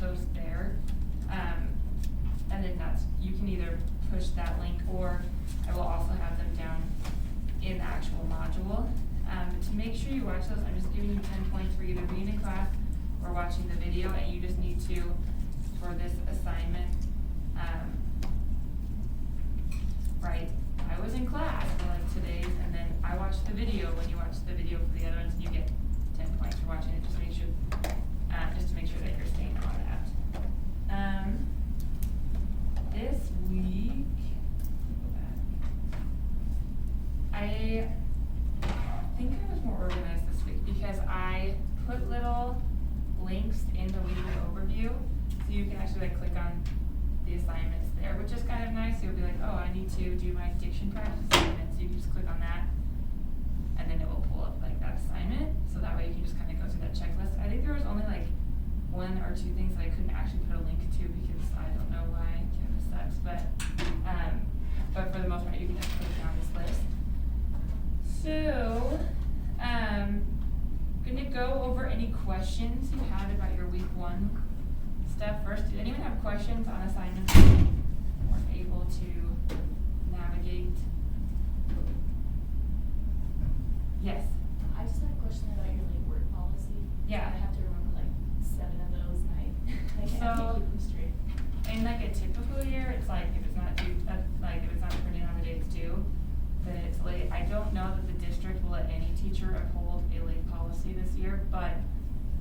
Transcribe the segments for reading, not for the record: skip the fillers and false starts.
post there. And then you can either push that link, or I will also have them down in the actual module. To make sure you watch those, I'm just giving you 10 points for either being in class or watching the video, and you just need to, for this assignment, write, I was in class for like today's, and then I watched the video when you watch the video for the other ones, and you get 10 points for watching it, just to make sure that you're staying on that. This week, I think I was more organized this week because I put little links in the weekly overview, so you can actually like click on the assignments there, which is kind of nice. You'll be like, oh, I need to do my diction practice assignment, so you can just click on that, and then it will pull up like that assignment, so that way you can just kind of go through that checklist. I think there was only like 1 or 2 things that I couldn't actually put a link to because I don't know why Canvas sucks, but for the most part, you can just click down this list. So, gonna go over any questions you had about your week 1 stuff first. Did anyone have questions on assignments that you weren't able to navigate? Yes. I just had a question about your like word policy. Yeah. I have to remember like 7 of those, and I can't keep them straight. In like a typical year, it's like if it's not due, if it's not printed on the day it's due, then it's late. I don't know that the district will let any teacher uphold a late policy this year, but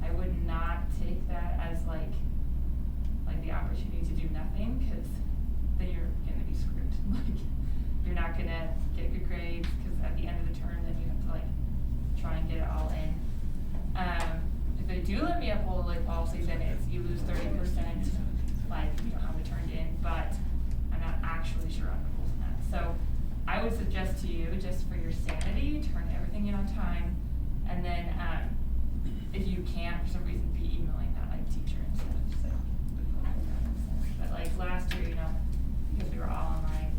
I would not take that as like the opportunity to do nothing, because then you're gonna be screwed. Like you're not gonna get good grades, because at the end of the term, then you have to like try and get it all in. If they do let me uphold a late policy, then it's you lose 30%, like you don't have it turned in, but I'm not actually sure on the rules on that. So I would suggest to you, just for your sanity, turn everything in on time, and then if you can't for some reason, be emailing that like teacher and stuff. So, but like last year, because we were all online,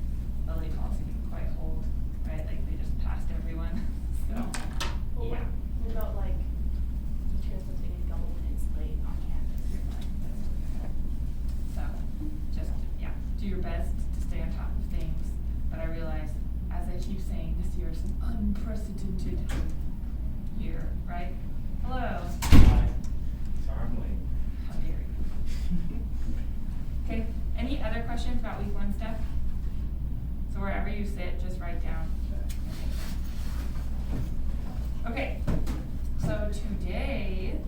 the late policy didn't quite hold, right? Like they just passed everyone. So Well, yeah. What about like teachers that take a couple minutes late on campus? You're fine. So just do your best to stay on top of things. But I realize, as I keep saying, this year is an unprecedented year, right? Hello. Hi. Sorry I'm late. How dare you? Okay. Any other questions about week 1 stuff? So wherever you sit, just write down. Okay. So today,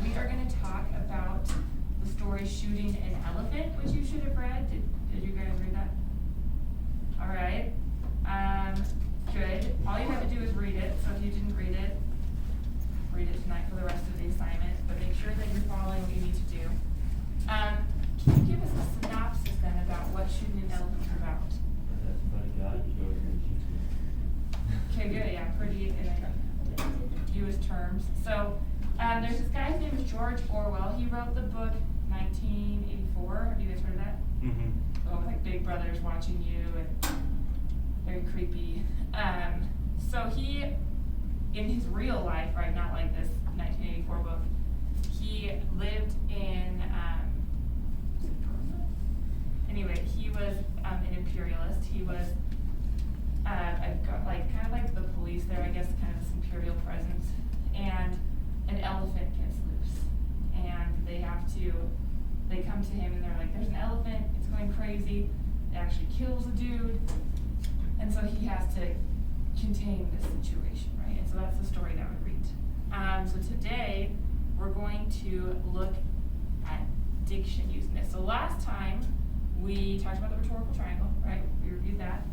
we are going to talk about the story "Shooting an Elephant," which you should have read. Did you guys read that? All right. Good. All you have to do is read it. So if you didn't read it tonight for the rest of the assignment. But make sure that you're following what you need to do. Can you give us a synopsis then about what "Shooting an Elephant" is about? That's buddy God, you go over here and teach me. Okay, good. Yeah, pretty in U.S. terms. So there's this guy, his name is George Orwell. He wrote the book 1984. Have you guys heard of that? Mm-hmm. So like Big Brother's watching you, and very creepy. So he, in his real life, right, not like this 1984 book, he lived in, anyway, he was an imperialist. He was kind of like the police there, I guess, kind of this imperial presence. And an elephant gets loose, and they come to him and they're like, there's an elephant, it's going crazy, it actually kills a dude, and so he has to contain this situation, right? And so that's the story that we read. So today, we're going to look at diction using this. So last time, we talked about the rhetorical triangle, right? We reviewed that.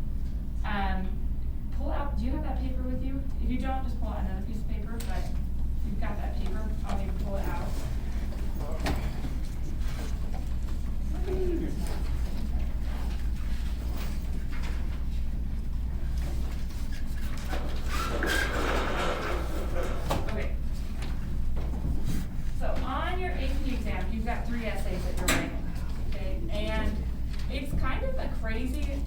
Pull out, do you have that paper with you? If you don't, just pull out another piece of paper, but if you've got that paper, I'll maybe pull it out. Okay. So on your AP exam, you've got 3 essays that you're writing, okay? And it's kind of a crazy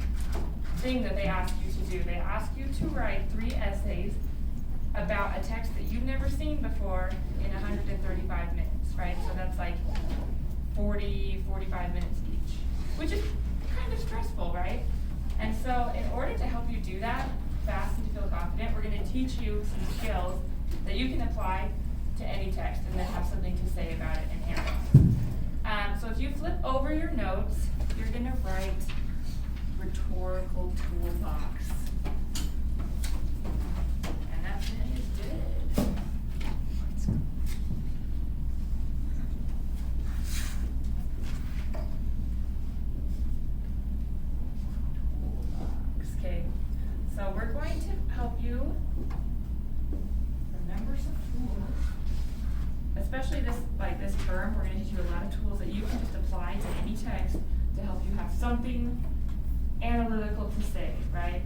thing that they ask you to do. They ask you to write 3 essays about a text that you've never seen before in 135 minutes, right? So that's like 45 minutes each, which is kind of stressful, right? And so in order to help you do that fast and to feel confident, we're gonna teach you some skills that you can apply to any text and then have something to say about it in hand. So if you flip over your notes, you're gonna write rhetorical toolbox. And that pen is dead. Okay, so we're going to help you remember some tools. Especially this term, we're gonna teach you a lot of tools that you can just apply to any text to help you have something analytical to say, right?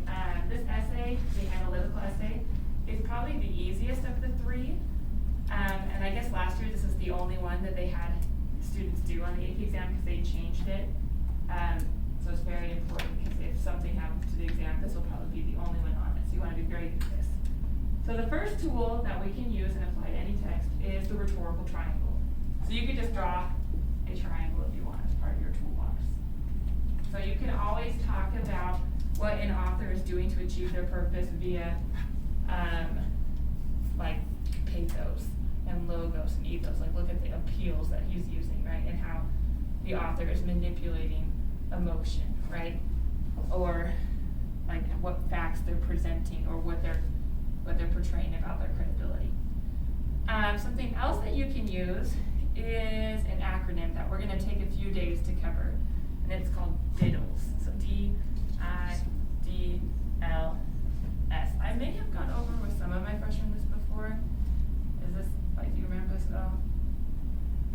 This essay, the analytical essay, is probably the easiest of the three. And I guess last year this is the only one that they had students do on the AP exam because they changed it. So it's very important because if something happens to the exam, this will probably be the only one on it. So you want to be very good at this. So the first tool that we can use and apply to any text is the rhetorical triangle. So you could just draw a triangle if you want as part of your toolbox. So you can always talk about what an author is doing to achieve their purpose via like pathos and logos and ethos. Like look at the appeals that he's using, right? And how the author is manipulating emotion, right? Or like what facts they're presenting or what they're portraying about their credibility. Something else that you can use is an acronym that we're going to take a few days to cover, and it's called DIDDLES. So D-I-D-L-S. I may have gone over with some of my freshmen this before. Is this, like, do you remember this at all?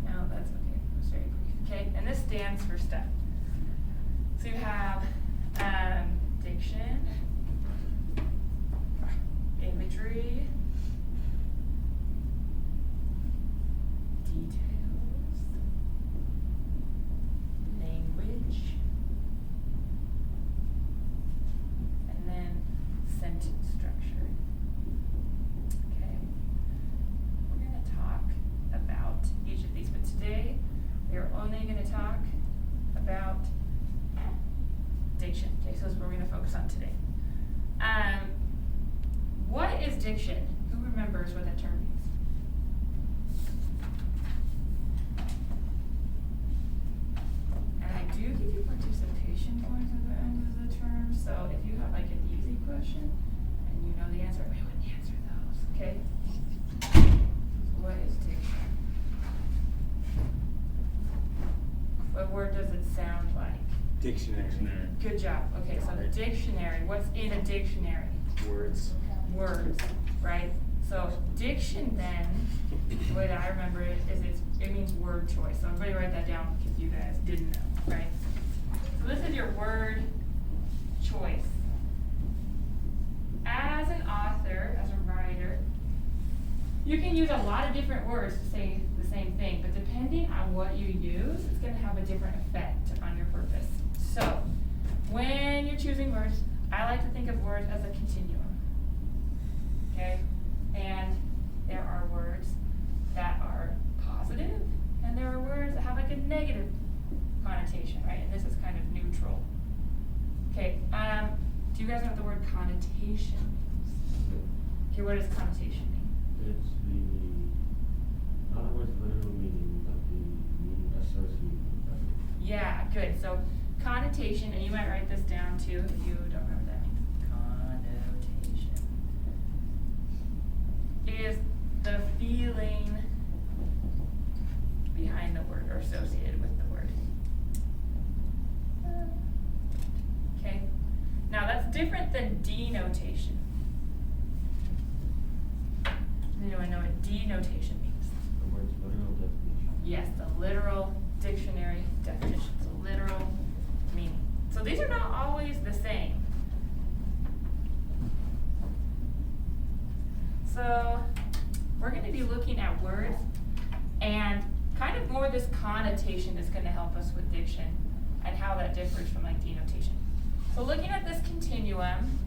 No, that's okay. It was very brief. Okay, and this stands for STEP. So you have diction, imagery, details, language, and then sentence structure. Okay. We're going to talk about each of these, but today we are only going to talk about diction. Okay, so that's what we're going to focus on today. What is diction? Who remembers what that term means? And I do give you participation points at the end of the term, so if you have like an easy question and you know the answer, we wouldn't answer those, okay? What is diction? What word does it sound like? Dictionary. Good job. Okay, so the dictionary, what's in a dictionary? Words. Words, right? So diction then, the way that I remember it is it means word choice. So everybody write that down because you guys didn't know, right? So this is your word choice. As an author, as a writer, you can use a lot of different words to say the same thing, but depending on what you use, it's going to have a different effect on your purpose. So when you're choosing words, I like to think of words as a continuum. Okay? And there are words that are positive, and there are words that have like a negative connotation, right? And this is kind of neutral. Okay, do you guys know what the word connotation means? Okay, what does connotation mean? It's not the word's literal meaning, but the meaning associated with it. Yeah, good. So connotation, and you might write this down too if you don't know what that means. Connotation is the feeling behind the word or associated with the word. Okay. Now that's different than denotation. Does anyone know what denotation means? The word's literal definition. Yes, the literal dictionary definition, so literal meaning. So these are not always the same. So we're going to be looking at words, and kind of more this connotation is going to help us with diction and how that differs from like denotation. So looking at this continuum,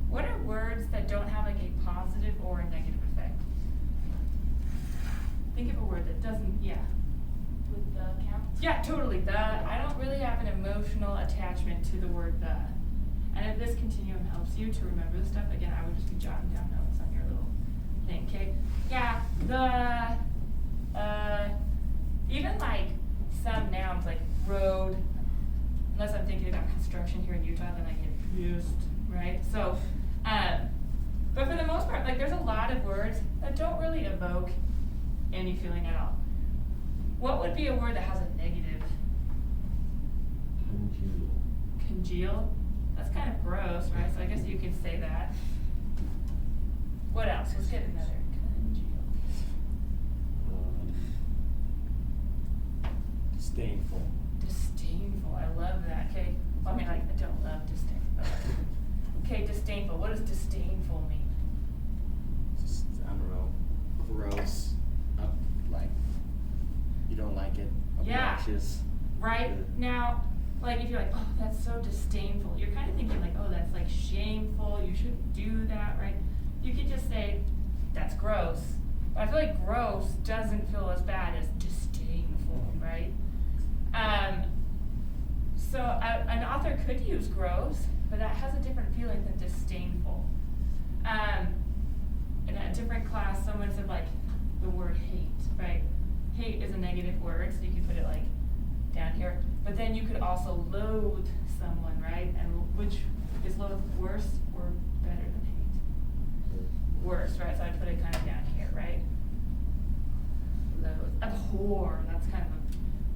what are words that don't have like a positive or a negative effect? Think of a word that doesn't, yeah. with the count? Yeah, totally. I don't really have an emotional attachment to the word the. And if this continuum helps you to remember the stuff, again, I would just be jotting down notes on your little thing, okay? Yeah, even like some nouns like road, unless I'm thinking about construction here in Utah, then I get confused, right? So, but for the most part, like there's a lot of words that don't really evoke any feeling at all. What would be a word that has a negative? Congeal. Congeal? That's kind of gross, right? So I guess you could say that. What else? Let's get another. Congeal. Disdainful. Disdainful. I love that. Okay. Well, I mean, like, I don't love disdain. Okay, disdainful. What does disdainful mean? Just, I don't know, gross, like, you don't like it, Yeah. obnoxious. Right? Yeah. Now, like, if you're like, oh, that's so disdainful, you're kind of thinking like, oh, that's like shameful, you shouldn't do that, right? You could just say, that's gross. But I feel like gross doesn't feel as bad as disdainful, right? So an author could use gross, but that has a different feeling than disdainful. In a different class, someone said like the word hate, right? Hate is a negative word, so you can put it like down here. But then you could also loathe someone, right? And which is loathe worse or better than hate? Worse, right? So I'd put it kind of down here, right? Loathe. Abhor, that's kind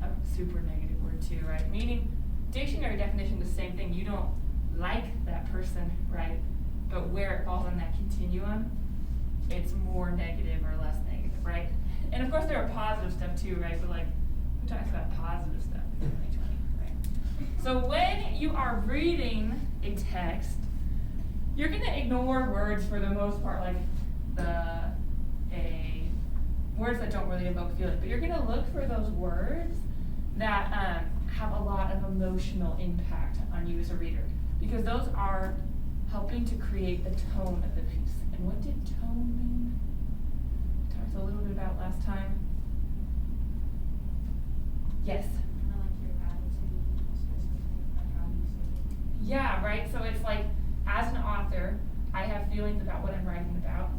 of a super negative word too, right? Meaning, dictionary definition, the same thing. You don't like that person, right? But where it falls on that continuum, it's more negative or less negative, right? And of course there are positive stuff too, right? But like, who talks about positive stuff in 2020, right? So when you are reading a text, you're gonna ignore words for the most part, like words that don't really evoke feeling, but you're gonna look for those words that have a lot of emotional impact on you as a reader, because those are helping to create the tone of the piece. And what did tone mean? We talked a little bit about last time. Yes. Kind of like your attitude, like how you say it. Yeah, right? So it's like, as an author, I have feelings about what I'm writing about,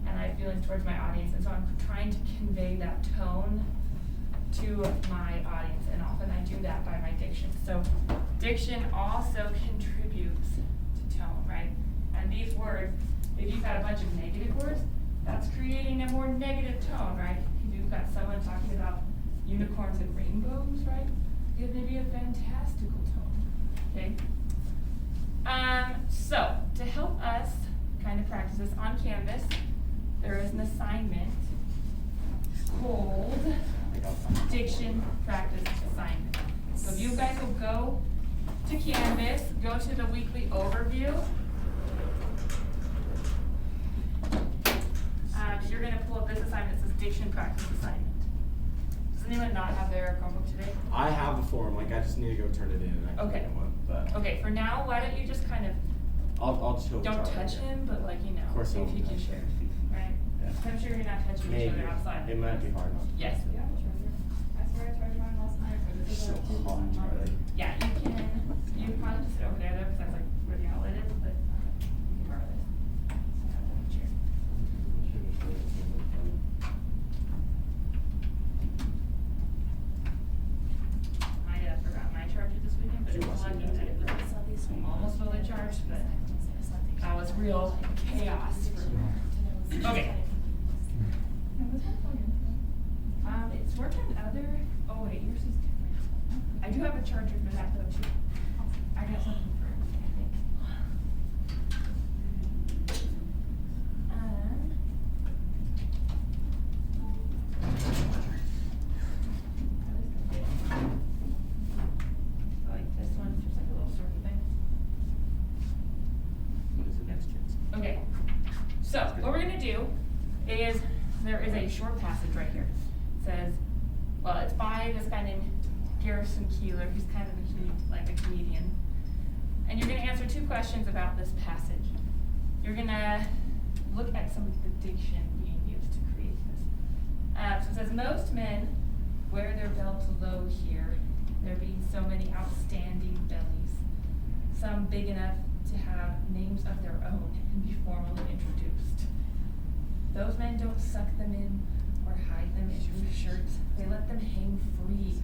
and I have feelings towards my audience, and so I'm trying to convey that tone to my audience, and often I do that by my diction. So diction also contributes to tone, right? And these words, if you've got a bunch of negative words, that's creating a more negative tone, right? If you've got someone talking about unicorns and rainbows, right? It may be a fantastical tone, okay? So, to help us kind of practice this on Canvas, there is an assignment called Diction Practice Assignment. So if you guys will go to Canvas, go to the weekly overview. You're gonna pull up this assignment that says Diction Practice Assignment. Does anyone not have their Chromebook today? I have a form, like, I just need to go turn it in and I can Okay. get one, but. Okay, for now, why don't you just kind of, I'll chill. don't Charlie touch here. him, but like, you know, Of course I if won't you can touch share, him. right? Yeah. I'm sure you're not touching each Maybe. other outside. It might be hard not to. Yes. Yeah, I swear I tried mine last night, but It's it's so hot, Charlie. Yeah, you can, you can probably just sit over there though, because that's like where the outlet is, but you can borrow this. Chair. I forgot my charger this weekend, but it's lucky that it was almost fully charged, but that was real chaos for me. Okay. It's working other, oh wait, yours is different. I do have a charger for that though too. I got something for it, I think. I like this one, just like a little circle thing. What is it next, kids? Okay, so what we're gonna do is, there is a short passage right here. It says, well, it's by this guy named Garrison Keillor, who's kind of like a comedian. And you're gonna answer 2 questions about this passage. You're gonna look at some of the diction being used to create this. So it says, most men wear their belts low here, there being so many outstanding bellies, some big enough to have names of their own and be formally introduced. Those men don't suck them in or hide them in loose shirts. They let them hang free.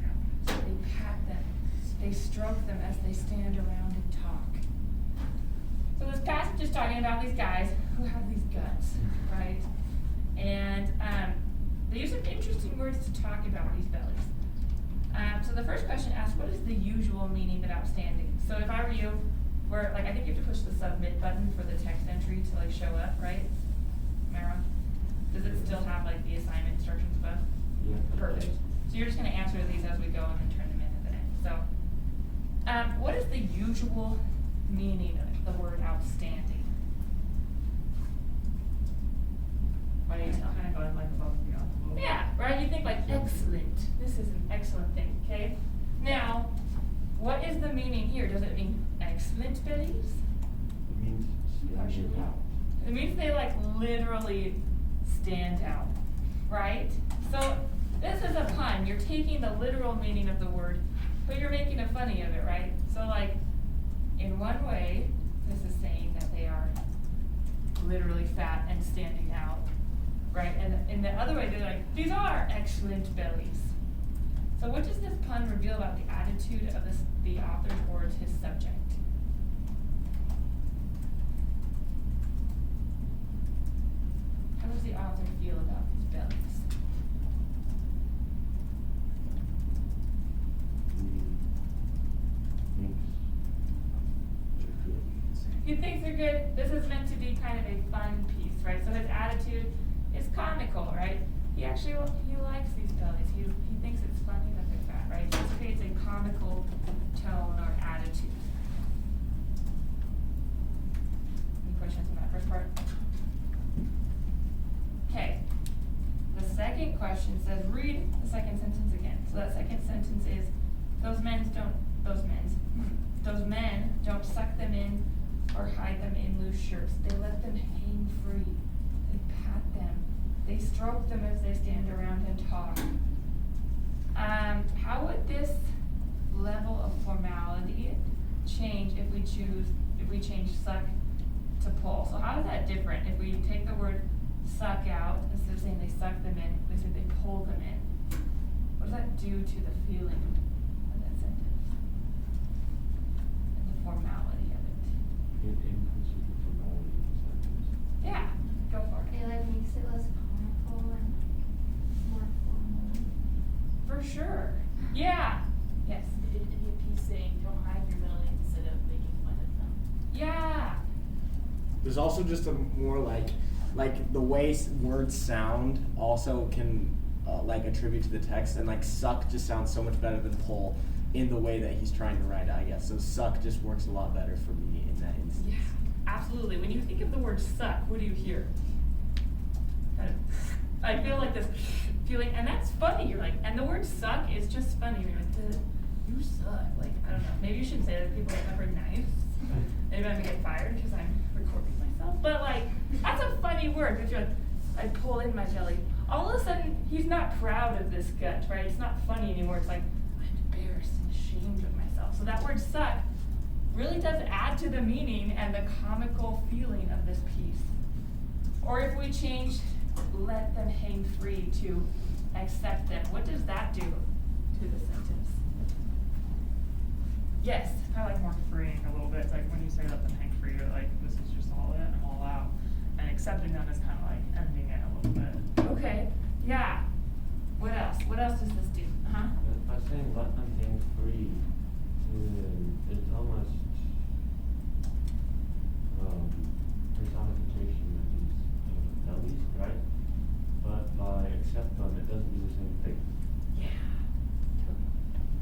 They pat them. They stroke them as they stand around and talk. So this passage is talking about these guys who have these guts, right? And they use some interesting words to talk about these bellies. So the first question asks, what is the usual meaning of outstanding? So if I were you, where I think you have to push the submit button for the text entry to show up, right? Am I wrong? Does it still have the assignment instructions above? Yeah. Perfect. So you're just gonna answer these as we go and then turn them in at the end. So, what is the usual meaning of the word outstanding? What do you tell me? Kind of going above and beyond a little bit. Yeah, right? You think excellent. This is an excellent thing, okay? Now, what is the meaning here? Does it mean excellent bellies? It means standing out. It means they literally stand out, right? So this is a pun. You're taking the literal meaning of the word, but you're making a funny of it, right? So in one way, this is saying that they are literally fat and standing out, right? And in the other way, they're these are excellent bellies. So what does this pun reveal about the attitude of the author towards his subject? How does the author feel about these bellies? He thinks they're good. This is meant to be kind of a fun piece, right? So his attitude is comical, right? He actually he likes these bellies. He thinks it's funny that they're fat, right? This creates a comical tone or attitude. Any questions on that first part? Okay. The second question says, read the second sentence again. So that second sentence is, those men don't suck them in or hide them in loose shirts. They let them hang free. They pat them. They stroke them as they stand around and talk. How would this level of formality change if we change suck to pull? So how is that different? If we take the word suck out, instead of saying they suck them in, we say they pull them in. What does that do to the feeling of that sentence? And the formality of it? It increases the formality of the sentence. Yeah, go for it. It makes it less comical and more formal. For sure. Yeah. Yes. It'd be a piece saying, don't hide your belly instead of making fun of them. Yeah. There's also just a more the way words sound also can attribute to the text, and suck just sounds so much better than pull in the way that he's trying to write it, I guess. So suck just works a lot better for me in that instance. Yeah. Absolutely. When you think of the word suck, what do you hear? I feel this feeling, and that's funny. You're and the word suck is just funny. You're you suck. I don't know. Maybe you shouldn't say that to people that are nice. Maybe I'm gonna get fired because I'm recording myself. But that's a funny word. Because you're I pull in my belly. All of a sudden, he's not proud of this gut, right? It's not funny anymore. It's I'm embarrassed and ashamed of myself. So that word suck really does add to the meaning and the comical feeling of this piece. Or if we change let them hang free to accept them, what does that do to the sentence? Yes. Kind of more freeing a little bit. When you say let them hang free, you're this is just all in, I'm all out. And accepting them is kind of ending it a little bit. Okay. Yeah. What else? What else does this do? Huh? By saying let them hang free, it's almost personification of these bellies, right? But by accept them, it doesn't do the same thing. Yeah.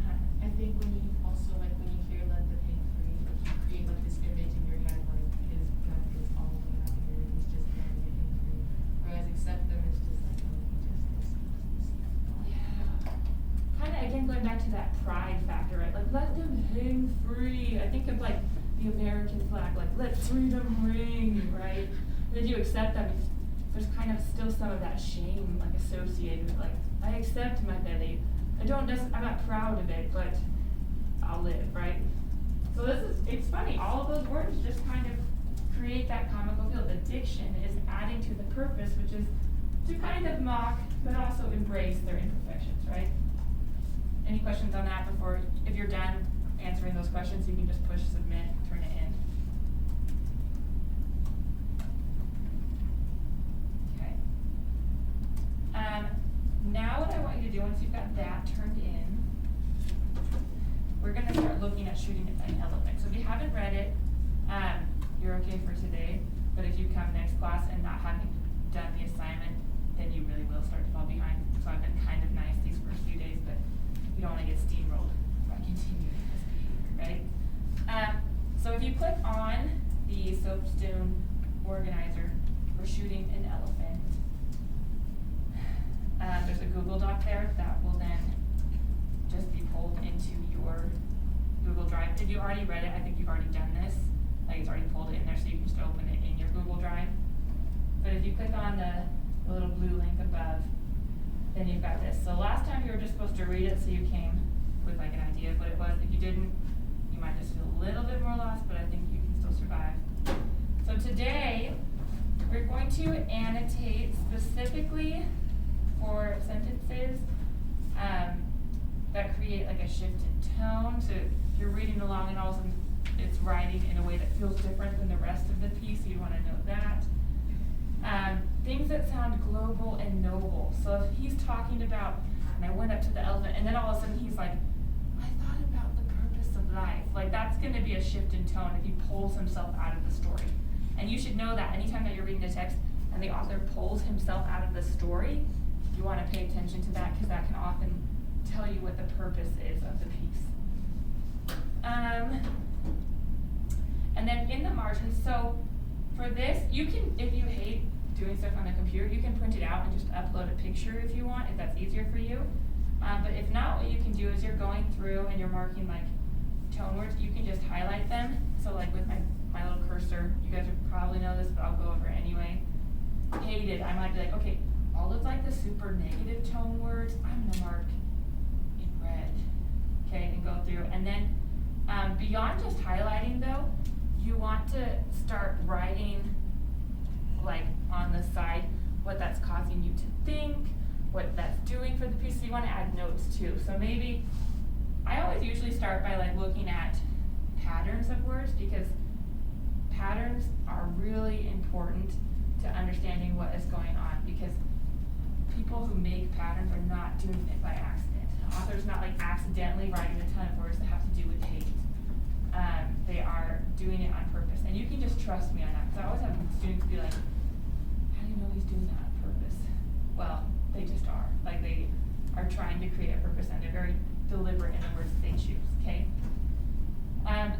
Huh? I think when you also when you hear let them hang free, you create this image in your head his gut is all the way out here and he's just letting it hang free. Whereas accept them is just he just Yeah. Kind of again going back to that pride factor, right? Let them hang free. I think of the American flag, let freedom ring, right? And then you accept them. There's kind of still some of that shame associated with I accept my belly. I'm not proud of it, but I'll live, right? So it's funny, all of those words just kind of create that comical feel. The diction is adding to the purpose, which is to kind of mock, but also embrace their imperfections, right? Any questions on that before, if you're done answering those questions, you can just push submit, turn it in. Okay. Now what I want you to do, once you've got that turned in, we're gonna start looking at shooting an elephant. So if you haven't read it, you're okay for today, but if you come next class and not having done the assignment, then you really will start to fall behind. So I've been kind of nice these first few days, but you don't wanna get steamrolled by continuing this behavior, right? So if you click on the soapstone organizer for shooting an elephant, there's a Google Doc there that will then just be pulled into your Google Drive. If you already read it, I think you've already done this. Like it's already pulled it in there, so you can just open it in your Google Drive. But if you click on the little blue link above, then you've got this. So last time you were just supposed to read it, so you came with like an idea of what it was. If you didn't, you might just feel a little bit more lost, but I think you can still survive. So today, we're going to annotate specifically for sentences that create like a shift in tone. So if you're reading along and all of a sudden it's writing in a way that feels different than the rest of the piece, you want to know that. Things that sound global and noble. So if he's talking about, and I went up to the elephant, and then all of a sudden he's like, I thought about the purpose of life. Like that's going to be a shift in tone if he pulls himself out of the story. And you should know that anytime that you're reading a text and the author pulls himself out of the story, you want to pay attention to that because that can often tell you what the purpose is of the piece. And then in the margins, so for this, you can, if you hate doing stuff on the computer, you can print it out and just upload a picture if you want, if that's easier for you. But if not, what you can do is you're going through and you're marking like tone words, you can just highlight them. So like with my little cursor, you guys would probably know this, but I'll go over it anyway. Hated, I might be like, okay, all of like the super negative tone words, I'm gonna mark in red, okay, and go through. And then beyond just highlighting though, you want to start writing like on the side what that's causing you to think, what that's doing for the piece. So you want to add notes too. So maybe, I always usually start by like looking at patterns of words because patterns are really important to understanding what is going on because people who make patterns are not doing it by accident. Authors not like accidentally writing a ton of words that have to do with hate. They are doing it on purpose. And you can just trust me on that because I always have students be like, how do you know he's doing that on purpose? Well, they just are. Like they are trying to create a purpose and they're very deliberate in the words that they choose, okay?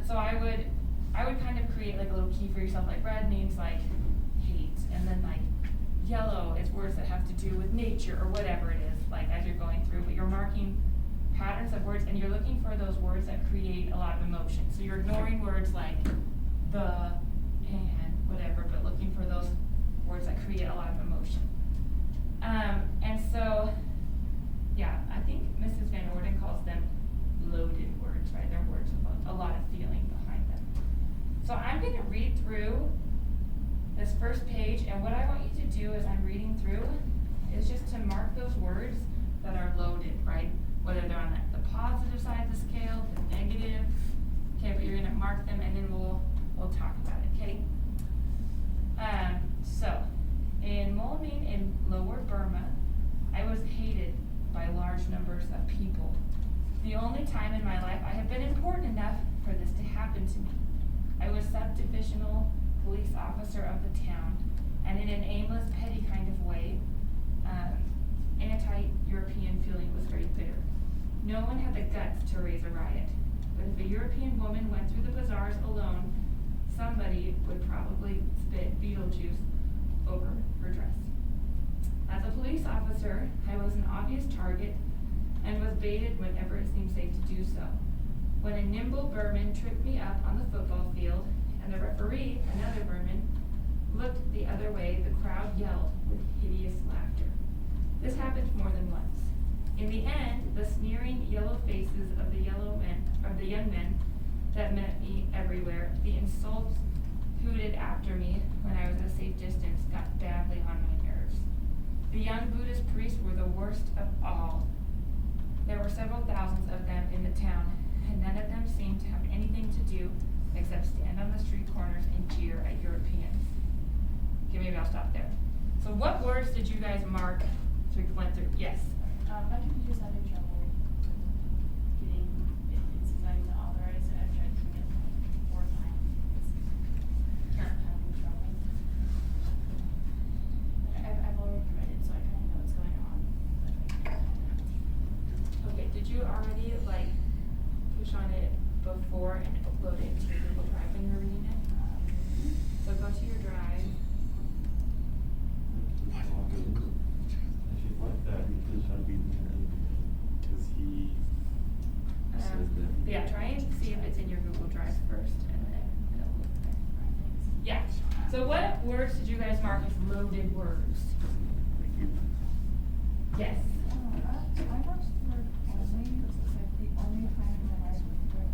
So I would kind of create like a little key for yourself, like red means like hate, and then like yellow is words that have to do with nature or whatever it is, like as you're going through, but you're marking patterns of words and you're looking for those words that create a lot of emotion. So you're ignoring words like the and whatever, but looking for those words that create a lot of emotion. And so, yeah, I think Mrs. Van Orden calls them loaded words, right? They're words with a lot of feeling behind them. So I'm going to read through this first page, and what I want you to do as I'm reading through is just to mark those words that are loaded, right? Whether they're on the positive side of the scale, the negative, okay, but you're going to mark them and then we'll talk about it, okay? So, in Moulmein in Lower Burma, I was hated by large numbers of people. The only time in my life I have been important enough for this to happen to me. I was subdivisional police officer of the town, and in an aimless, petty kind of way, anti-European feeling was very bitter. No one had the guts to raise a riot, but if a European woman went through the bazaars alone, somebody would probably spit beetle juice over her dress. As a police officer, I was an obvious target and was baited whenever it seemed safe to do so. When a nimble Burman tripped me up on the football field, and the referee, another Burman, looked the other way, the crowd yelled with hideous laughter. This happened more than once. In the end, the sneering yellow faces of the young men that met me everywhere, the insults hooted after me when I was at a safe distance, got badly on my nerves. The young Buddhist priests were the worst of all. There were several thousands of them in the town, and none of them seemed to have anything to do except stand on the street corners and jeer at Europeans. Okay, maybe I'll stop there. So what words did you guys mark as we went through? Yes? My computer's having trouble getting it says I'm the authorized, and I've tried doing it like 4 times. It's having trouble. I've already read it, so I kinda know what's going on. Okay, did you already like push on it before and upload it to your Google Drive when you were reading it? So go to your drive. I should like that because I'd be Because he says that. Yeah, try and see if it's in your Google Drive first and then it'll look there. Yeah, so what words did you guys mark as loaded words? Yes. I watched the word only, this is like the only time in my life where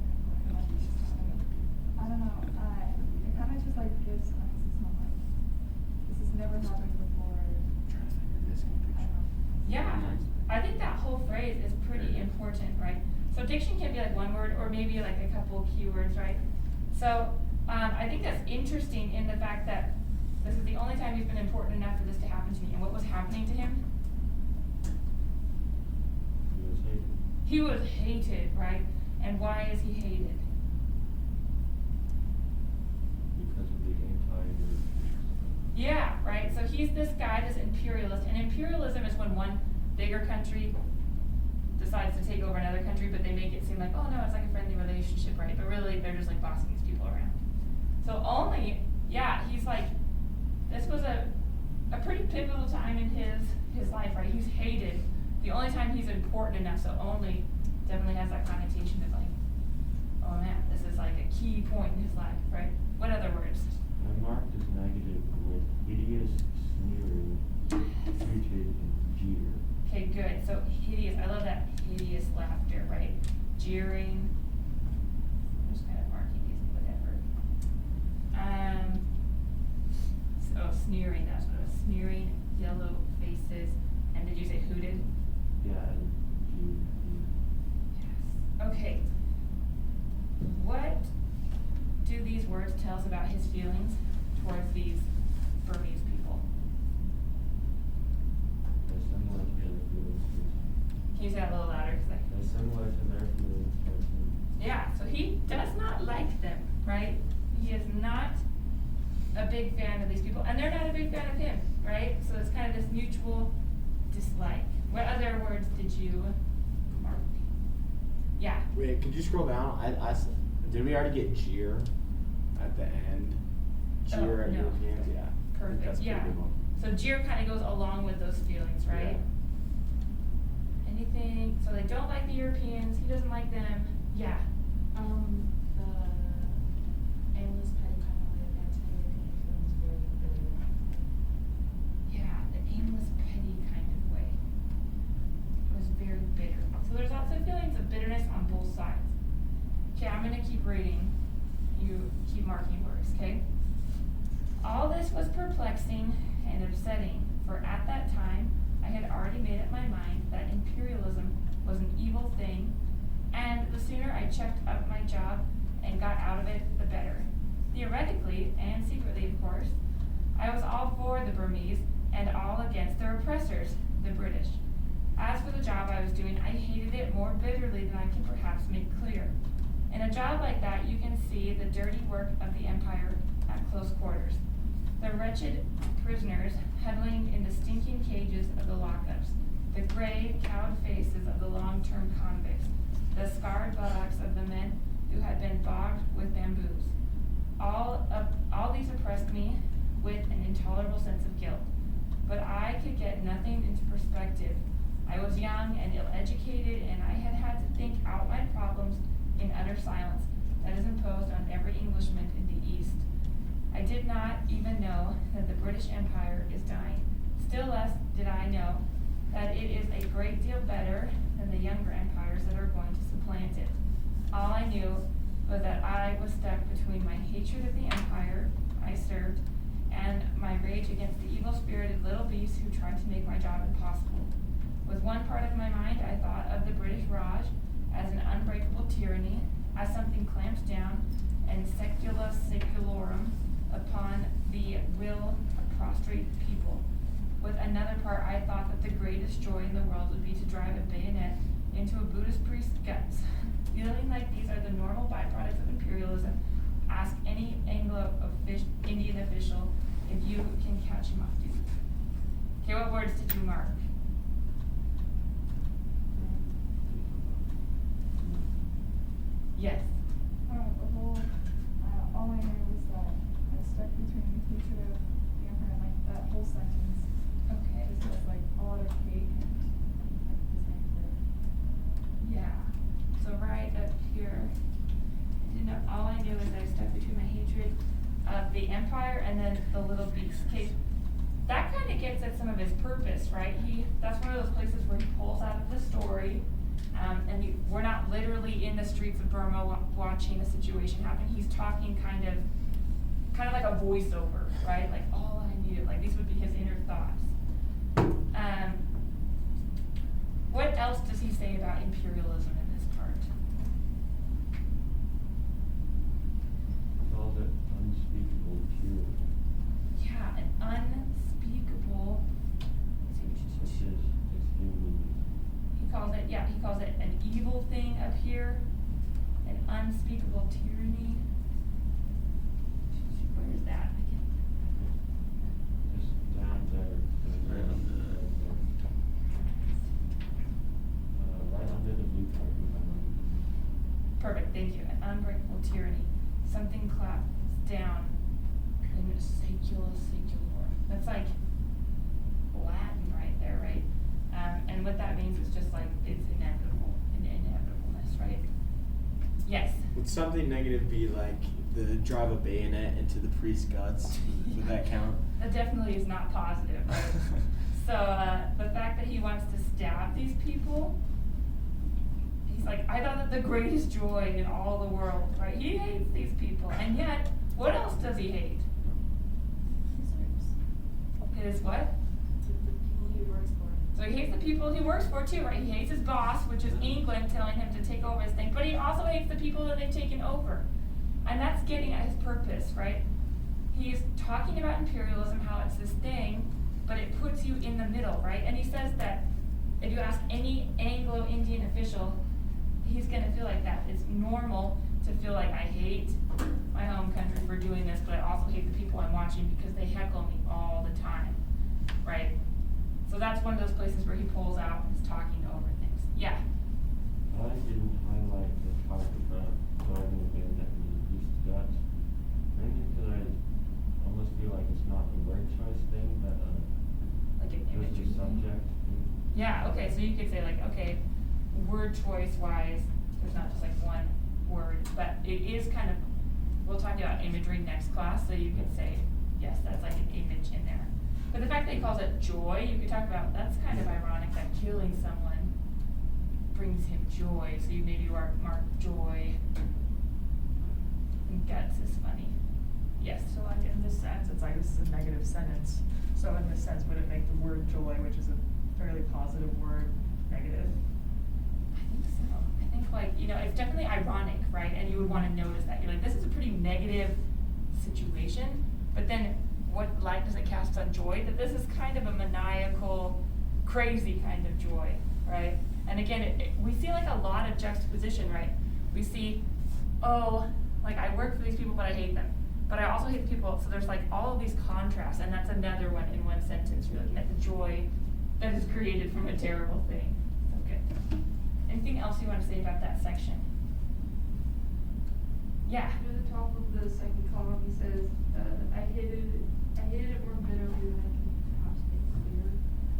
I don't know, it kinda just like gives emphasis on like, this has never happened before. I don't know. Yeah, I think that whole phrase is pretty important, right? So diction can be like one word or maybe like a couple keywords, right? So I think that's interesting in the fact that this is the only time he's been important enough for this to happen to me. And what was happening to him? He was hated, right? And why is he hated? Because of the Yeah, right? So he's this guy, this imperialist, and imperialism is when one bigger country decides to take over another country, but they make it seem like, oh no, it's like a friendly relationship, right? But really, they're just like bossing these people around. So only, yeah, he's like, this was a pretty pivotal time in his life, right? He's hated. The only time he's important enough, so only definitely has that connotation of like, oh man, this is like a key point in his life, right? What other words? I marked as negative with hideous, sneering, hatred, and jeer. Okay, good. So hideous, I love that hideous laughter, right? Jeering. I'm just kind of marking these, whatever. So sneering, that's what it was. Sneering, yellow faces, and did you say hooted? Yeah, and jeer. Yes. Okay. What do these words tell us about his feelings towards these Burmese people? They're similar to their feelings. Can you say that a little louder? 'Cause They're similar to their feelings. yeah, so he does not like them, right? He is not a big fan of these people, and they're not a big fan of him, right? So it's kind of this mutual dislike. What other words did you mark? Yeah. Wait, could you scroll down? Did we already get jeer at the end? Jeer at no. Europeans, yeah. I think Perfect, that's a pretty yeah. good one. So jeer kind of goes along with those feelings, right? Anything, so they don't like the Europeans, he doesn't like them, yeah. The aimless petty kind of way of anti-European feelings very bitter. Yeah, the aimless, petty kind of way. It was very bitter. So there's lots of feelings of bitterness on both sides. Okay, I'm gonna keep reading. You keep marking words, okay? All this was perplexing and upsetting, for at that time I had already made up my mind that imperialism was an evil thing, and the sooner I checked up my job and got out of it, the better. Theoretically, and secretly of course, I was all for the Burmese and all against their oppressors, the British. As for the job I was doing, I hated it more bitterly than I can perhaps make clear. In a job like that, you can see the dirty work of the empire at close quarters. The wretched prisoners huddling in the stinking cages of the lockups, the gray, cowed faces of the long-term convicts, the scarred buttocks of the men who had been bogged with bamboos. All these oppressed me with an intolerable sense of guilt. But I could get nothing into perspective. I was young and ill-educated, and I had had to think out my problems in utter silence that is imposed on every Englishman in the East. I did not even know that the British Empire is dying. Still less did I know that it is a great deal better than the younger empires that are going to supplant it. All I knew was that I was stuck between my hatred of the empire I served and my rage against the evil-spirited little beasts who tried to make my job impossible. With one part of my mind, I thought of the British Raj as an unbreakable tyranny, as something clamped down and secula seculorum upon the will of prostrate people. With another part, I thought that the greatest joy in the world would be to drive a bayonet into a Buddhist priest's guts. Feeling like these are the normal byproducts of imperialism, ask any Anglo-Indian official if you can catch him off duty. Okay, what words did you mark? Yes. The whole, all I knew was that I was stuck between hatred of the empire and like that whole sentence. Okay. Just has like a lot of hate and like this anger. Yeah. So right up here, I didn't know, all I knew is I was stuck between my hatred of the empire and then the little beast. Okay, that kind of gets at some of his purpose, right? That's one of those places where he pulls out of the story, and we're not literally in the streets of Burma watching a situation happen. He's talking kind of like a voiceover, right? Like all I needed, like these would be his inner thoughts. What else does he say about imperialism in this part? He calls it unspeakable purity, Yeah, an unspeakable. which is extremely He calls it an evil thing up here, an unspeakable tyranny. Where is that? just down there. Right under that. Right under the blue part. Perfect, thank you. An unbreakable tyranny. Something claps down in secula seculor. That's like Latin right there, right? And what that means is just like it's inevitable, an inevitableness, right? Yes. Would something negative be like the drive a bayonet into the priest's guts? Would that count? That definitely is not positive, right? So the fact that he wants to stab these people, he's like, I thought that the greatest joy in all the world, right? He hates these people, and yet, what else does he hate? His what? The people he works for. So he hates the people he works for too, right? He hates his boss, which is England, telling him to take over his thing, but he also hates the people that they've taken over. And that's getting at his purpose, right? He's talking about imperialism, how it's this thing, but it puts you in the middle, right? And he says that if you ask any Anglo-Indian official, he's gonna feel like that. It's normal to feel like I hate my home country for doing this, but I also hate the people I'm watching because they heckle me all the time, right? So that's one of those places where he pulls out and is talking over things. Yeah. I didn't highlight the part about driving a bayonet into the beast's guts, mainly because I almost feel like it's not the word choice thing, but Like an just imagery the thing. subject thing. Yeah, okay, so you could say like, okay, word choice wise, there's not just like one word, but it is kind of, we'll talk about imagery next class, so you could say, yes, that's like an image in there. But the fact that he calls it joy, you could talk about, that's kind of ironic that killing someone brings him joy, so you maybe mark joy. And guts is funny. Yes. So like in this sense, it's like this is a negative sentence. So in this sense, would it make the word joy, which is a fairly positive word, negative? I think so. I think like, it's definitely ironic, right? And you would want to notice that. You're like, this is a pretty negative situation, but then what light does it cast on joy? That this is kind of a maniacal, crazy kind of joy, right? And again, we see like a lot of juxtaposition, right? We see, oh, like I work for these people, but I hate them. But I also hate the people, so there's like all of these contrasts, and that's another one in one sentence. You're looking at the joy that is created from a terrible thing. Okay. Anything else you want to say about that section? Yeah. Near the top of the second column, he says, I hated it more bitterly than I can perhaps make clear.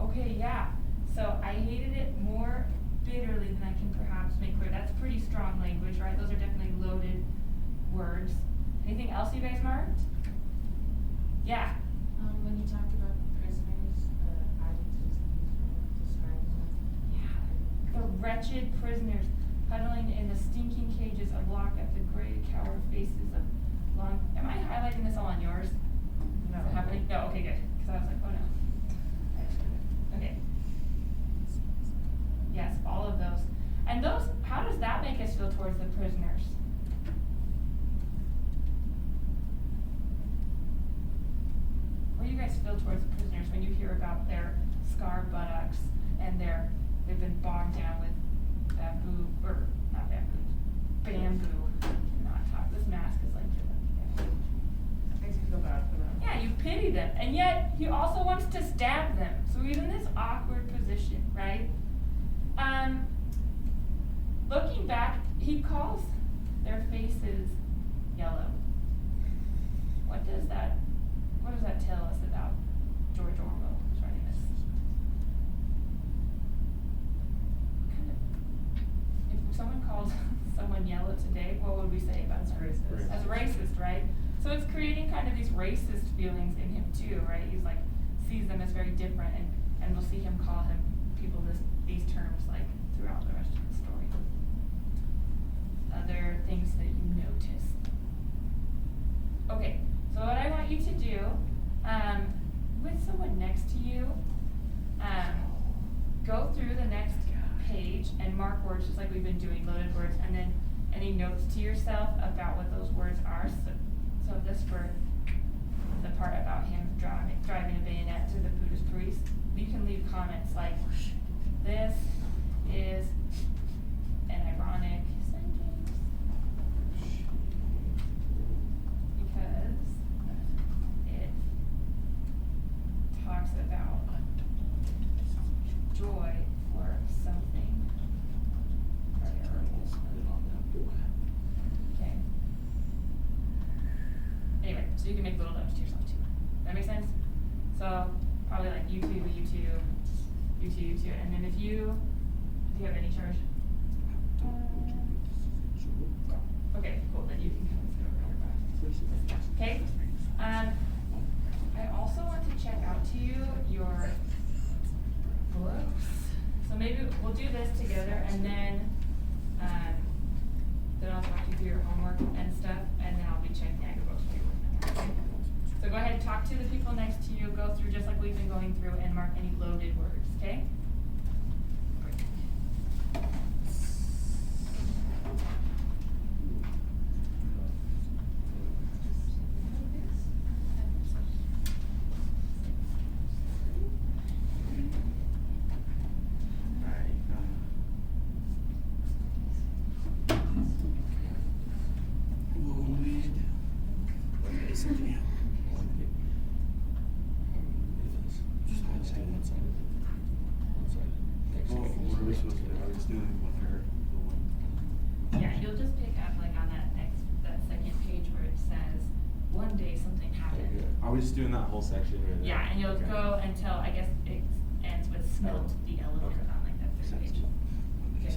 Okay, yeah. So I hated it more bitterly than I can perhaps make clear. That's pretty strong language, right? Those are definitely loaded words. Anything else you guys marked? Yeah. When you talked about the prisoners, I would just describe wretched prisoners huddling in the stinking cages of lock at the gray coward faces of long. Am I highlighting this all on yours? No. Is it happening? No, okay, good. Because I was like, oh no. Okay. Yes, all of those. And those, how does that make us feel towards the prisoners? What do you guys feel towards the prisoners when you hear about their scarred buttocks and they've been bogged down with bamboo, or not bamboo, bamboo. Not talk, this mask is like, It makes you feel bad for them. yeah, you pity them, and yet he also wants to stab them. So he's in this awkward position, right? Looking back, he calls their faces yellow. What does that tell us about George Orwell who's writing this? Kind of, if someone called someone yellow today, what would we say about That's them? racist. As racist, right? So it's creating kind of these racist feelings in him too, right? He's like, sees them as very different, and we'll see him call people these terms like throughout the rest of the story. Other things that you notice. Okay, so what I want you to do, with someone next to you, go through the next page and mark words just like we've been doing, loaded words, and then any notes to yourself about what those words are. So this for the part about him driving a bayonet to the Buddhist priest, you can leave comments like, this is an ironic sentence because it talks about joy for something terrible. Okay. Anyway, so you can make little notes to yourself too. That make sense? So probably like you two, and then if you, do you have any charge? Okay, cool, then you can kind of sit over here. Okay, I also want to check out to you your books. So maybe we'll do this together, and then I'll talk you through your homework and stuff, and then I'll be checking out your books for you. Okay? So go ahead and talk to the people next to you, go through just like we've been going through, and mark any loaded words, okay? Yeah, you'll just pick up like on that second page where it says, one day something happened. Are we just doing that whole section right there? Yeah, and you'll Okay. go until, I guess, it ends with smelt the elephant Okay. on like that third page. Okay.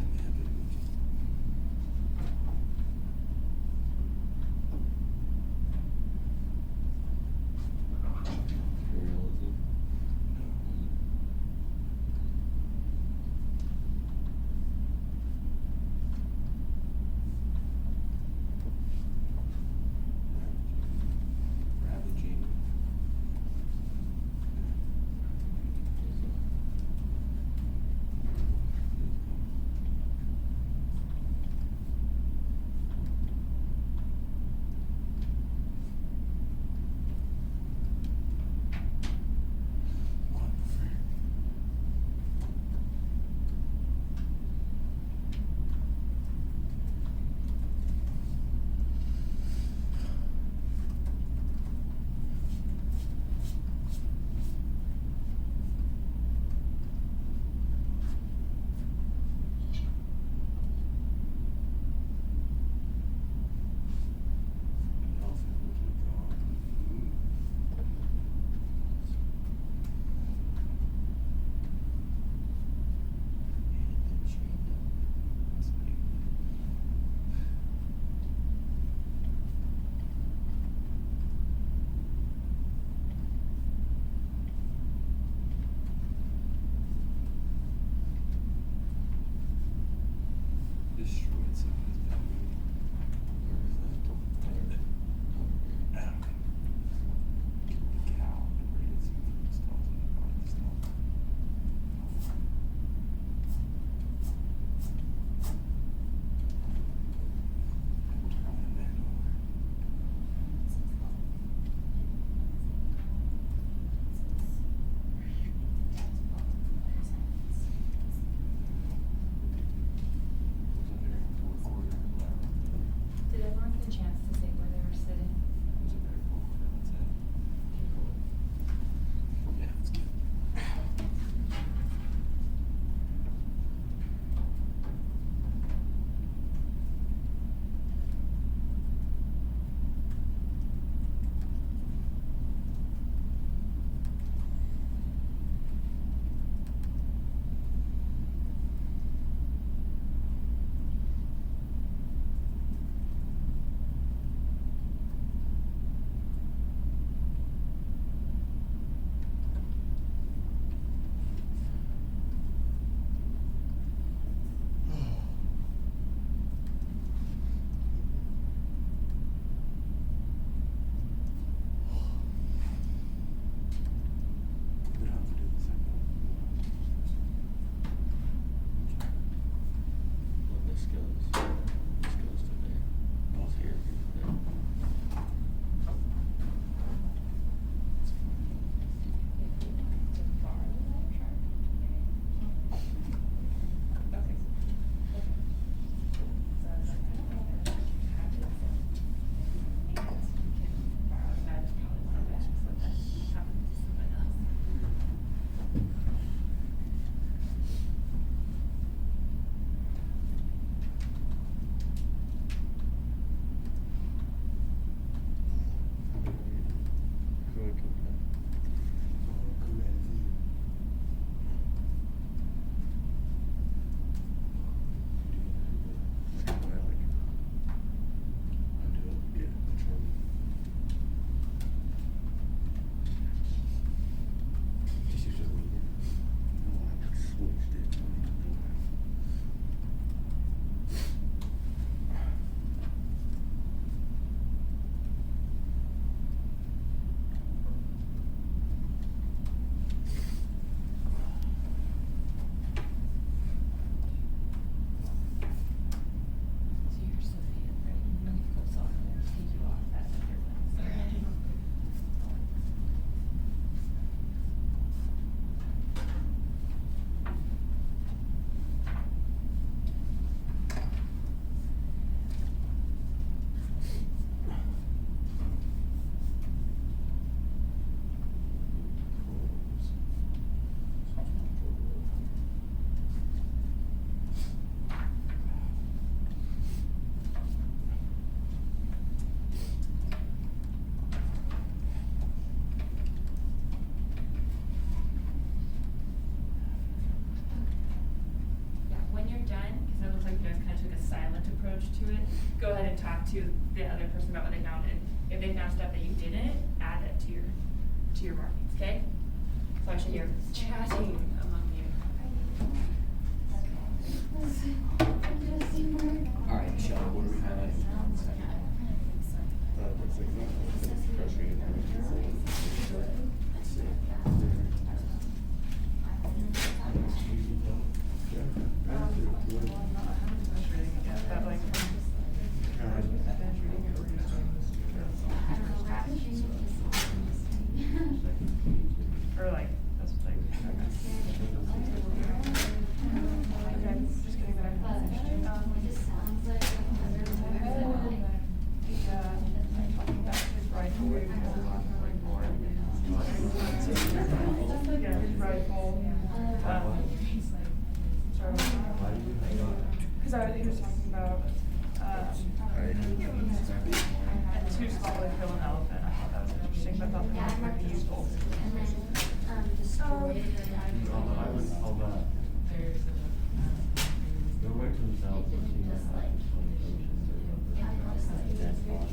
approach to it, go ahead and talk to the other person about what they found, and if they found stuff that you didn't, add that to your markings, okay? So I should hear chatting among you. Alright, Michelle, what are we highlighting? That like. Or like, that's like, okay. Okay, just kidding, but I'm finished. Yeah, his rifle. Cause he was talking about, and two small would kill an elephant. I thought that was interesting, but I thought that might be useful. There's Go back to the south and see what happens when the oceans are up.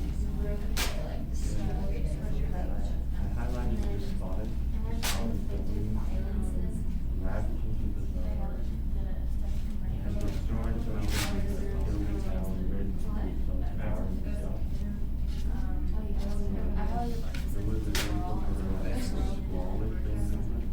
I highlighted your spotted, ravaging through the snow, and destroying surrounding the killing town, ready to reach those powers and stuff. There was a very good squalid thing movement.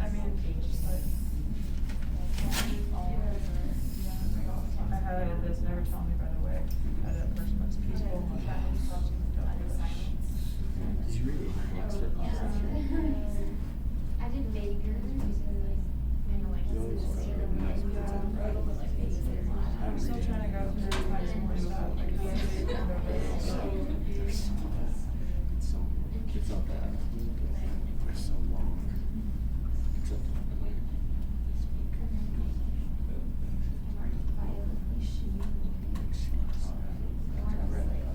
I mean, just like. I highlighted this, never tell me by the way, that a person looks peaceful. Did you read it? I did Vader. I'm still trying to go through and find some more stuff. It's up there. It's so long. It's up I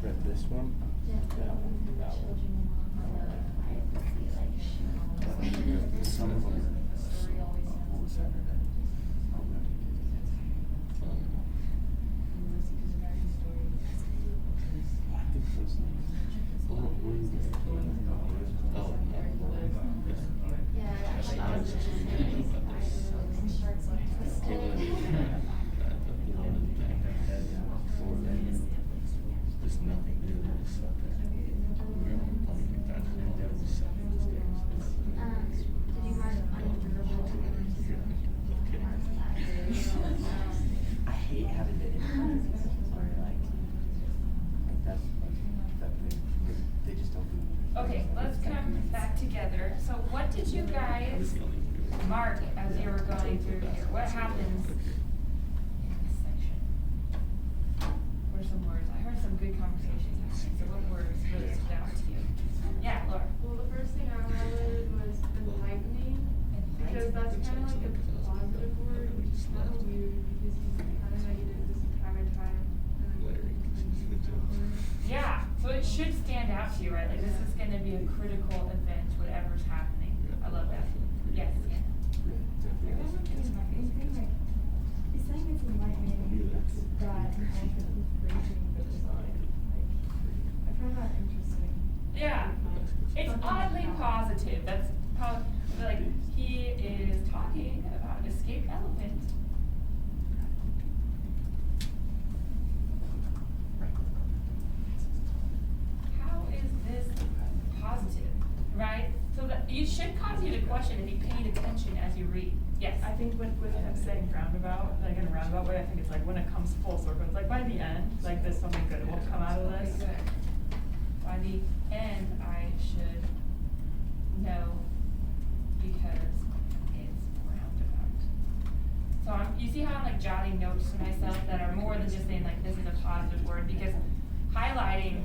read this one. Some of them are all Saturday. I think those There's nothing new in this subject. I hate having to implement like that thing. They just don't do it. Okay, let's come back together. So what did you guys mark as you were going through here? What happens in this section? What are some words? I heard some good conversations happening, so what words really stood out to you? Yeah, Laura. Well, the first thing I highlighted was enlightening, because that's kind of like a positive word, which is kind of weird, because he's kind of negative this entire time. Yeah, so it should stand out to you, right? Like this is gonna be a critical event, whatever's happening. I love that. Yes. He's saying it's enlightening, that I find that interesting. Yeah, it's oddly positive. That's like he is talking about escaped elephant. How is this positive, right? So that it should cause you to question and be paying attention as you read. Yes. I think with him saying roundabout, like in a roundabout way, I think it's like when it comes full circle, it's like by the end, like there's something good will come out of this. Okay, good. By the end, I should know because it's roundabout. So you see how I'm like jotting notes to myself that are more than just saying like this is a positive word, because highlighting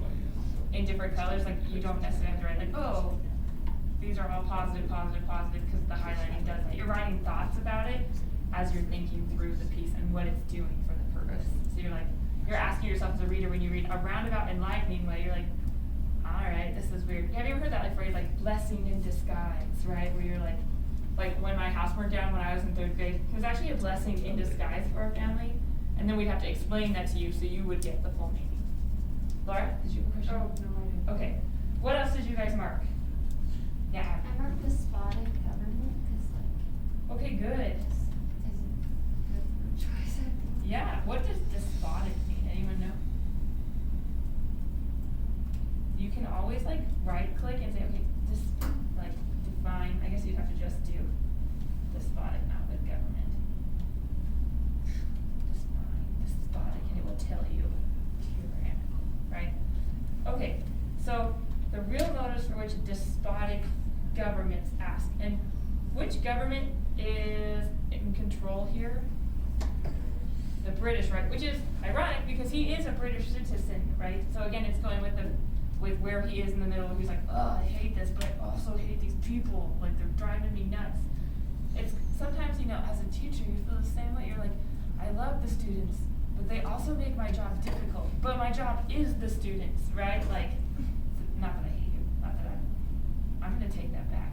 in different colors, like you don't necessarily have to write like, oh, these are all positive, positive, positive, because the highlighting does that. You're writing thoughts about it as you're thinking through the piece and what it's doing for the purpose. So you're like, you're asking yourself as a reader when you read a roundabout enlivening way, you're like, all right, this is weird. Have you ever heard that like phrase, like blessing in disguise, right? Where you're like when my house burned down when I was in 3rd grade, it was actually a blessing in disguise for our family, and then we'd have to explain that to you so you would get the full meaning. Laura, did you have a question? Oh, no, I didn't. Okay. What else did you guys mark? Yeah. I marked despotic government because like Okay, good. is a good choice. I think. Yeah. What does despotic mean? Anyone know? You can always like right click and say, okay, like define. I guess you'd have to just do despotic, not with government. Define despotic, and it will tell you tyrannical, right? Okay, so the real motives for which despotic governments ask, and which government is in control here? The British, right? Which is ironic because he is a British citizen, right? So again, it's going with with where he is in the middle. He's like, oh, I hate this, but I also hate these people. Like they're driving me nuts. It's sometimes, as a teacher, you feel the same way. You're like, I love the students, but they also make my job difficult. But my job is the students, right? Like, not that I hate you, not that I'm gonna take that back.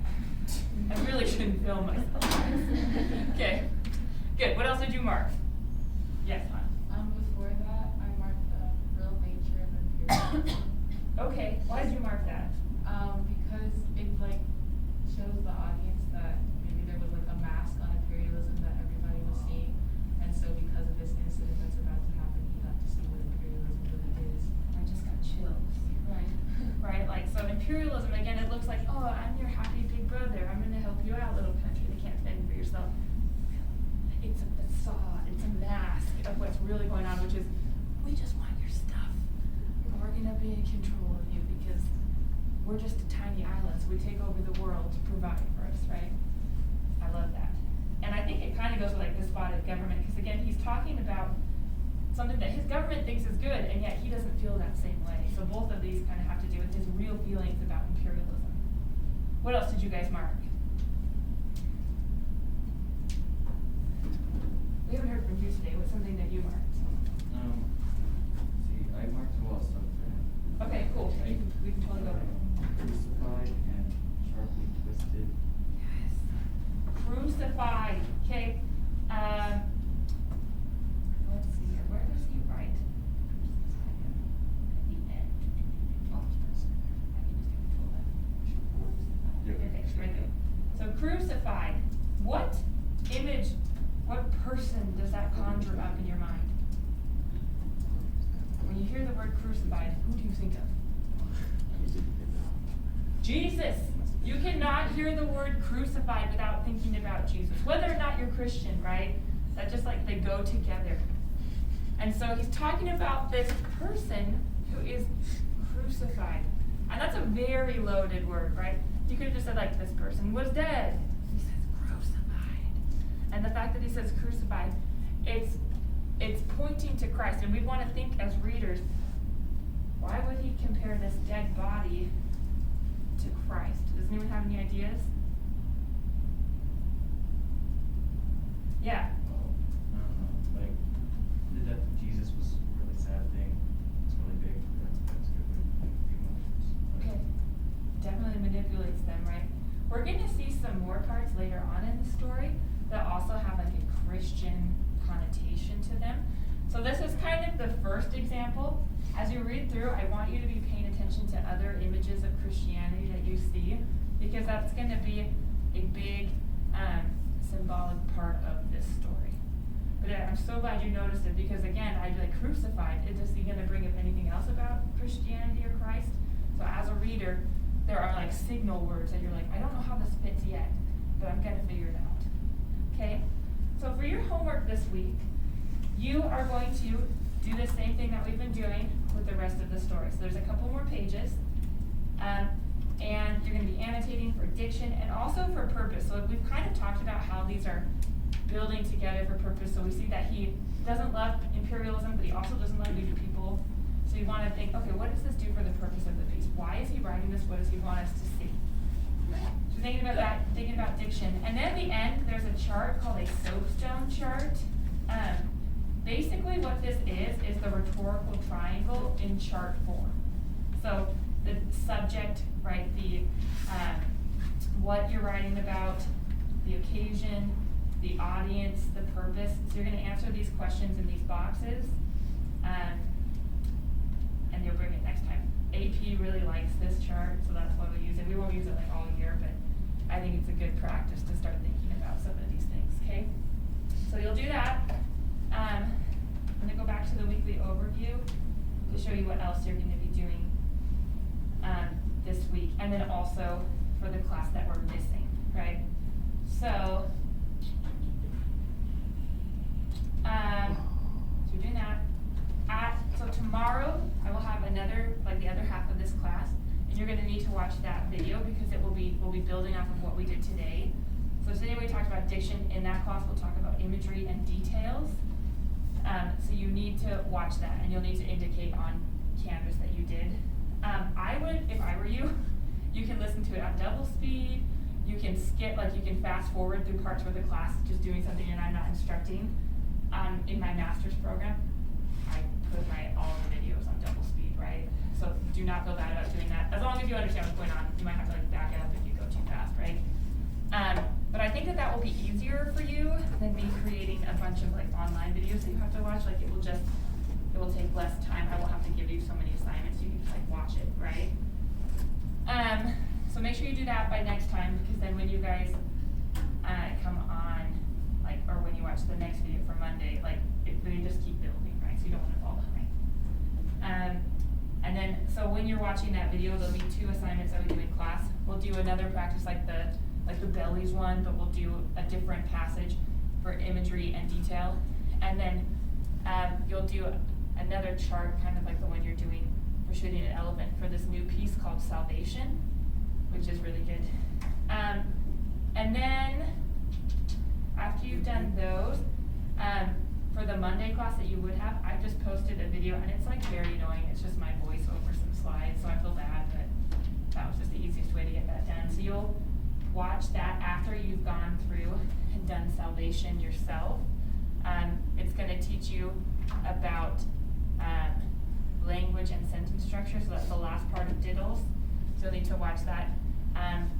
I really shouldn't film myself. Okay, good. What else did you mark? Yes, hon. Before that, I marked the real nature of imperialism. Okay, why did you mark that? Because it like shows the audience that maybe there was like a mask on imperialism that everybody was seeing, and so because of this incident that's about to happen, he got to see what imperialism really is. I just got chills. Right. Right, like, so imperialism, again, it looks like, oh, I'm your happy big brother. I'm gonna help you out, little country that can't fend for yourself. It's a facade, it's a mask of what's really going on, which is, we just want your stuff. And we're gonna be in control of you because we're just a tiny island, so we take over the world to provide for us, right? I love that. And I think it kind of goes with like despotic government, because again, he's talking about something that his government thinks is good, and yet he doesn't feel that same way. So both of these kind of have to do with his real feelings about imperialism. What else did you guys mark? We haven't heard from you today. What's something that you marked? See, I marked well something. Okay, cool. We can totally go. Crucified and sharply twisted. Yes. Crucified. Okay. Let's see here. Where does he write? At the end. Oh, I can just control that. Okay, right there. So crucified. What image, what person does that conjure up in your mind? When you hear the word crucified, who do you think of? Jesus. You cannot hear the word crucified without thinking about Jesus. Whether or not you're Christian, right? That just like they go together. And so he's talking about this person who is crucified. And that's a very loaded word, right? You could have just said like this person was dead. He says crucified. And the fact that he says crucified, it's pointing to Christ. And we want to think as readers, why would he compare this dead body to Christ? Does anyone have any ideas? Yeah. Like, the death of Jesus was a really sad thing. It's really big. That's a good way to think of the emotions. Okay. Definitely manipulates them, right? We're going to see some more parts later on in the story that also have like a Christian connotation to them. So this is kind of the first example. As you read through, I want you to be paying attention to other images of Christianity that you see, because that's going to be a big symbolic part of this story. But I'm so glad you noticed it, because again, I'd be like, crucified, is he going to bring up anything else about Christianity or Christ? So as a reader, there are like signal words that you're like, I don't know how this fits yet, but I'm going to figure it out. Okay? So for your homework this week, you are going to do the same thing that we've been doing with the rest of the story. So there's a couple more pages, and you're going to be annotating for diction and also for purpose. So we've kind of talked about how these are building together for purpose. So we see that he doesn't love imperialism, but he also doesn't love weak people. So you want to think, okay, what does this do for the purpose of the piece? Why is he writing this? What does he want us to see? So thinking about that, thinking about diction. And then at the end, there's a chart called a soapstone chart. Basically what this is the rhetorical triangle in chart form. So the subject, right, the, what you're writing about, the occasion, the audience, the purpose. So you're gonna answer these questions in these boxes, and you'll bring it next time. AP really likes this chart, so that's why we use it. We won't use it like all year, but I think it's a good practice to start thinking about some of these things, okay? So you'll do that. I'm gonna go back to the weekly overview to show you what else you're gonna be doing this week, and then also for the class that we're missing, right? So, so you're doing that. So tomorrow, I will have another, like the other half of this class, and you're gonna need to watch that video because we'll be building off of what we did today. So today we talked about diction. In that class, we'll talk about imagery and details. So you need to watch that, and you'll need to indicate on Canvas that you did. I would, if I were you, you can listen to it on double speed. You can skip, like you can fast forward through parts where the class is just doing something and I'm not instructing. In my master's program, I put all of the videos on double speed, right? So do not feel bad about doing that. As long as you understand what's going on, you might have to like back up if you go too fast, right? But I think that will be easier for you than me creating a bunch of like online videos that you have to watch. Like it will take less time. I will have to give you so many assignments, you can just like watch it, right? So make sure you do that by next time, because then when you guys come on, like, or when you watch the next video for Monday, like they just keep building, right? So you don't want to fall behind. And then, so when you're watching that video, there'll be 2 assignments that we do in class. We'll do another practice like the bellies one, but we'll do a different passage for imagery and detail. And then you'll do another chart, kind of like the one you're doing for shooting an elephant, for this new piece called Salvation, which is really good. And then after you've done those, for the Monday class that you would have, I just posted a video, and it's like very annoying. It's just my voice over some slides, so I feel bad, but that was just the easiest way to get that done. So you'll watch that after you've gone through and done Salvation yourself. It's gonna teach you about language and sentence structure, so that's the last part of diddles. So you'll need to watch that. And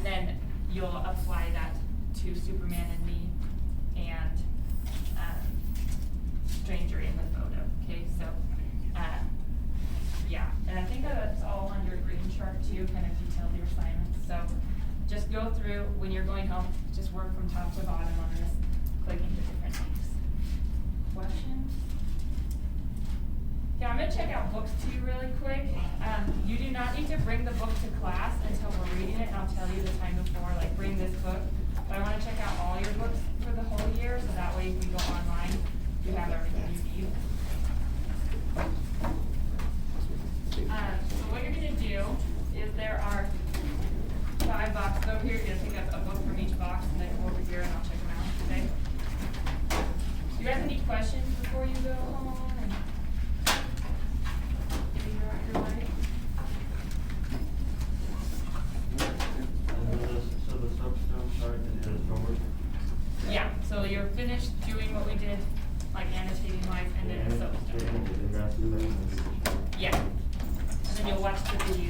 then you'll apply that to Superman and Me and Stranger in the Photo, okay? So, yeah, and I think that's all on your green chart too, kind of detail your assignments. So just go through, when you're going home, just work from top to bottom on this, clicking the different things. Questions? Yeah, I'm gonna check out books too really quick. You do not need to bring the book to class until we're reading it, and I'll tell you the time before, like bring this book. But I wanna check out all your books for the whole year, so that way if we go online, you have everything you need. So what you're gonna do is there are 5 boxes over here. You're gonna pick up a book from each box and then come over here and I'll check them out, okay? Do you guys have any questions before you go home and figure out your life? So the soapstone chart is homework? Yeah, so you're finished doing what we did, like annotating wise, and then the soapstone. Yeah. And then you'll watch the video